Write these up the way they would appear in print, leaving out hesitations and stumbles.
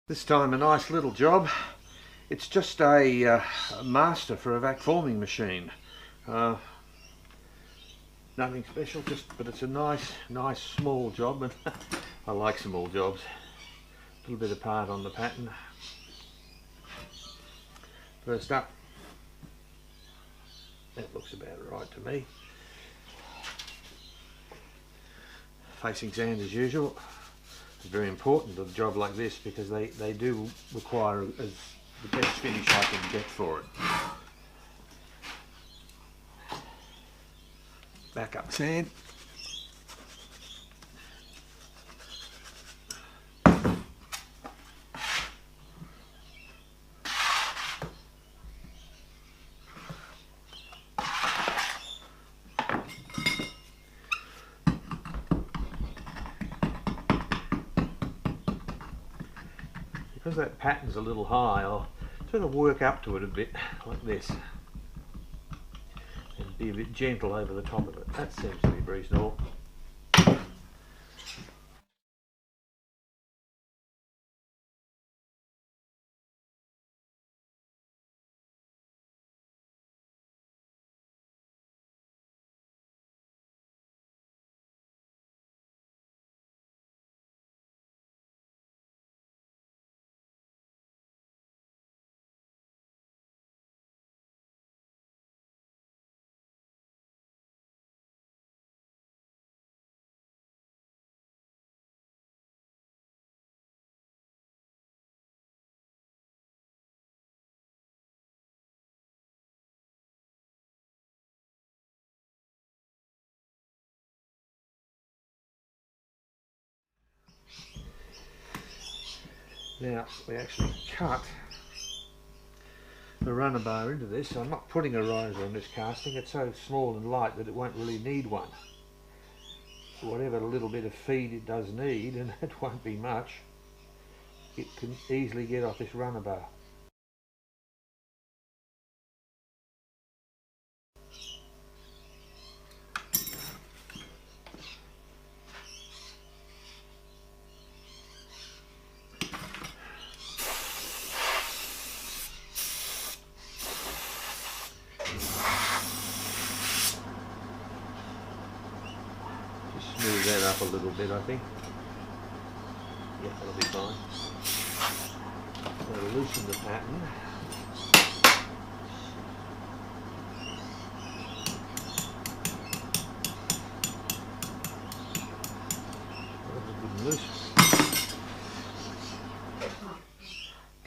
This time a nice little job. It's just a master for a vac forming machine. Nothing special, but it's a nice small job, and I like small jobs. A little bit apart on the pattern. First up, that looks about right to me. Facing sand as usual. It's very important with a job like this because they do require the best finish I can get for it. Back up sand. Because that pattern's a little high, I'll sort of work up to it a bit, like this, and be a bit gentle over the top of it. That seems to be reasonable. Now we actually cut the runner bar into this, so I'm not putting a riser on this casting. It's so small and light that it won't really need one. So whatever little bit of feed it does need, and it won't be much, it can easily get off this runner bar. Smooth that up a little bit, I think. Yeah, that'll be fine. So loosen the pattern. Good and loose.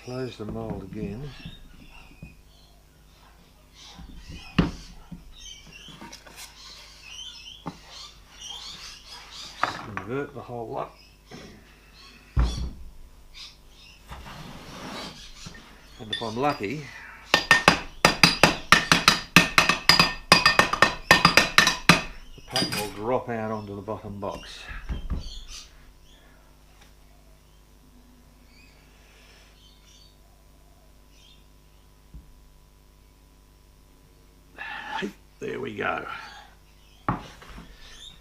Close the mould again. Invert the whole lot. And if I'm lucky, the pattern will drop out onto the bottom box. There we go.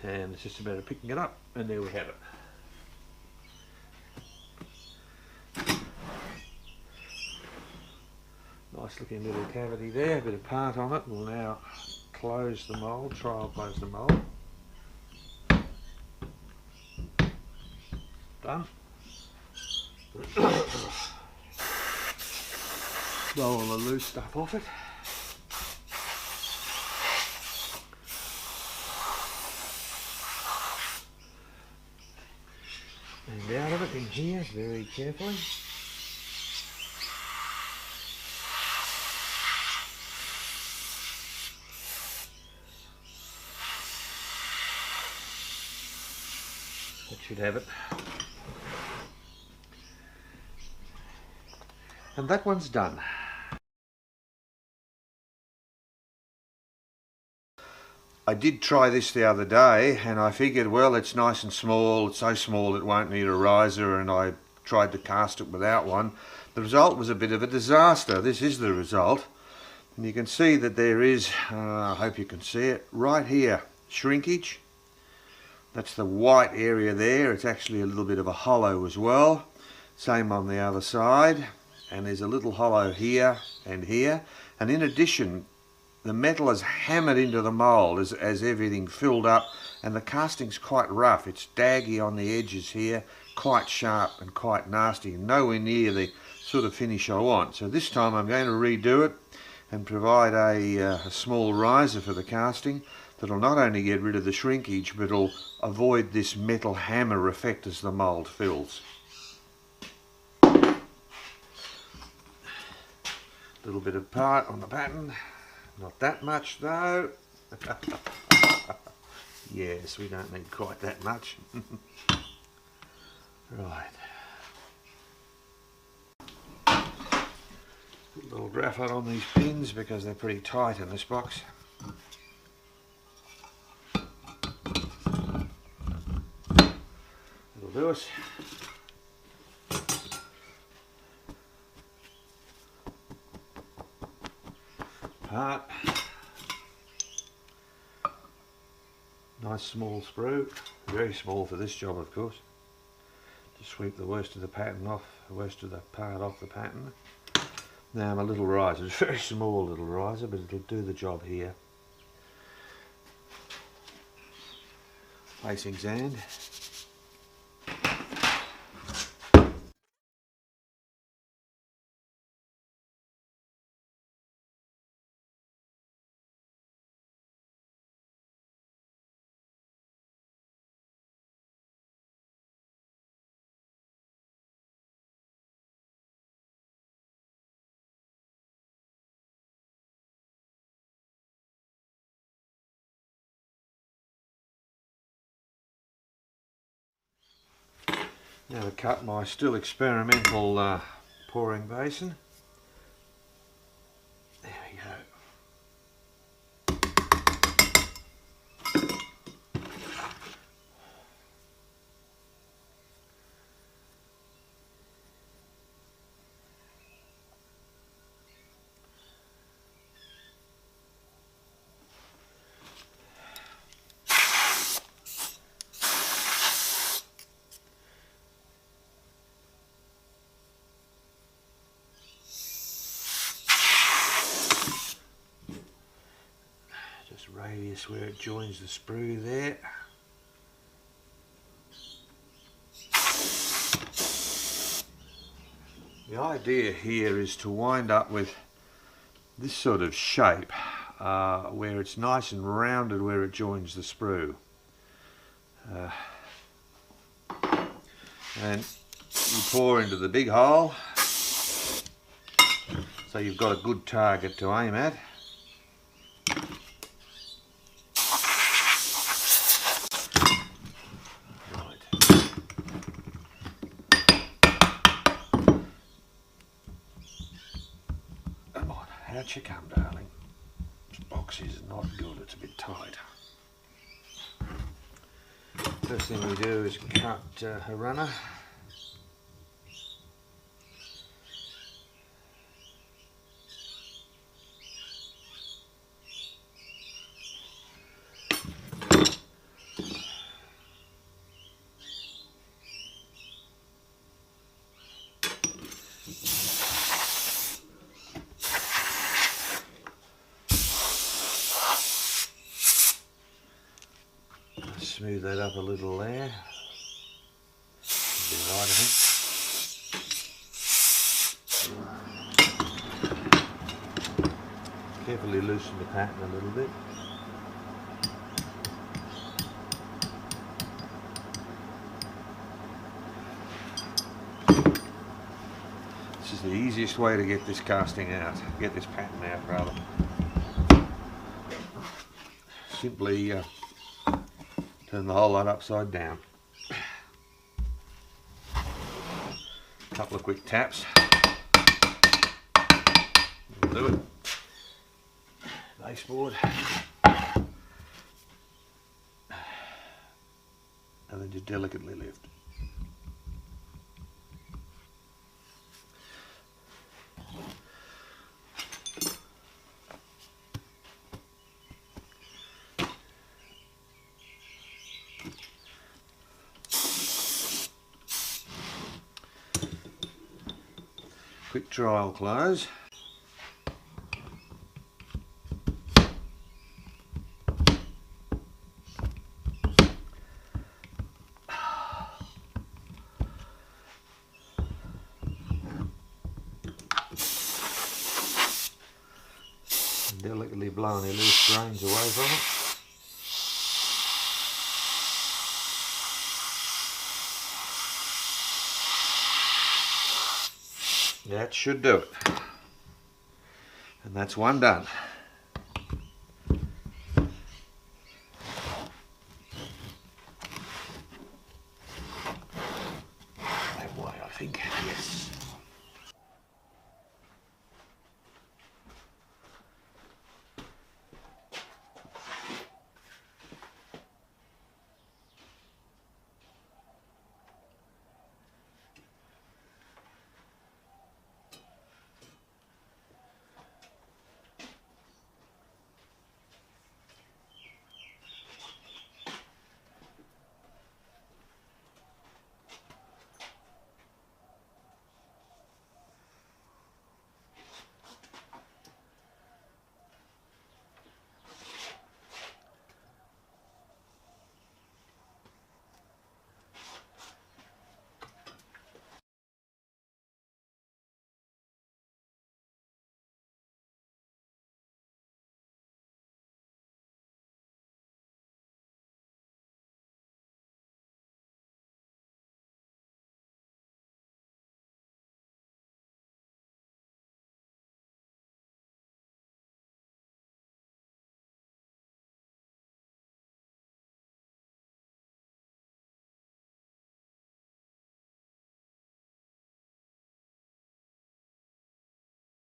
And it's just a matter of picking it up, and there we have it. Nice looking little cavity there, a bit of part on it. We'll now close the mould, trial close the mould. Done. Roll the loose stuff off it. And out of it in here very carefully. That should have it. And that one's done. I did try this the other day, and I figured, well, it's nice and small, it's so small it won't need a riser, and I tried to cast it without one. The result was a bit of a disaster. This is the result, and you can see that there is, I hope you can see it, right here, shrinkage. That's the white area there. It's actually a little bit of a hollow as well. Same on the other side, and there's a little hollow here and here, and in addition the metal is hammered into the mould as everything filled up, and the casting's quite rough. It's daggy on the edges here, quite sharp and quite nasty, nowhere near the sort of finish I want. So this time I'm going to redo it and provide a small riser for the casting that'll not only get rid of the shrinkage, but it'll avoid this metal hammer effect as the mould fills. Little bit of part on the pattern, not that much though. Yes, we don't need quite that much. Right. Put a little graphite on these pins because they're pretty tight in this box. That'll do us. Part. Nice small sprue, very small for this job of course. Just sweep the worst of the pattern off, the worst of the part off the pattern. Now my little riser, it's a very small little riser, but it'll do the job here. Facing sand. Now to cut my still experimental pouring basin. There we go. Radius where it joins the sprue there. The idea here is to wind up with this sort of shape where it's nice and rounded where it joins the sprue. And you pour into the big hole so you've got a good target to aim at. Out you come, darling. This box is not good, it's a bit tight. First thing we do is cut a runner. Smooth that up a little there. Should be right, I think. Carefully loosen the pattern a little bit. This is the easiest way to get this casting out, get this pattern out rather. Simply turn the whole lot upside down. Couple of quick taps. That'll do it. Baseboard. And then just delicately lift. quick trial close. Delicately blow any loose grains away from it. That should do it. And that's one done.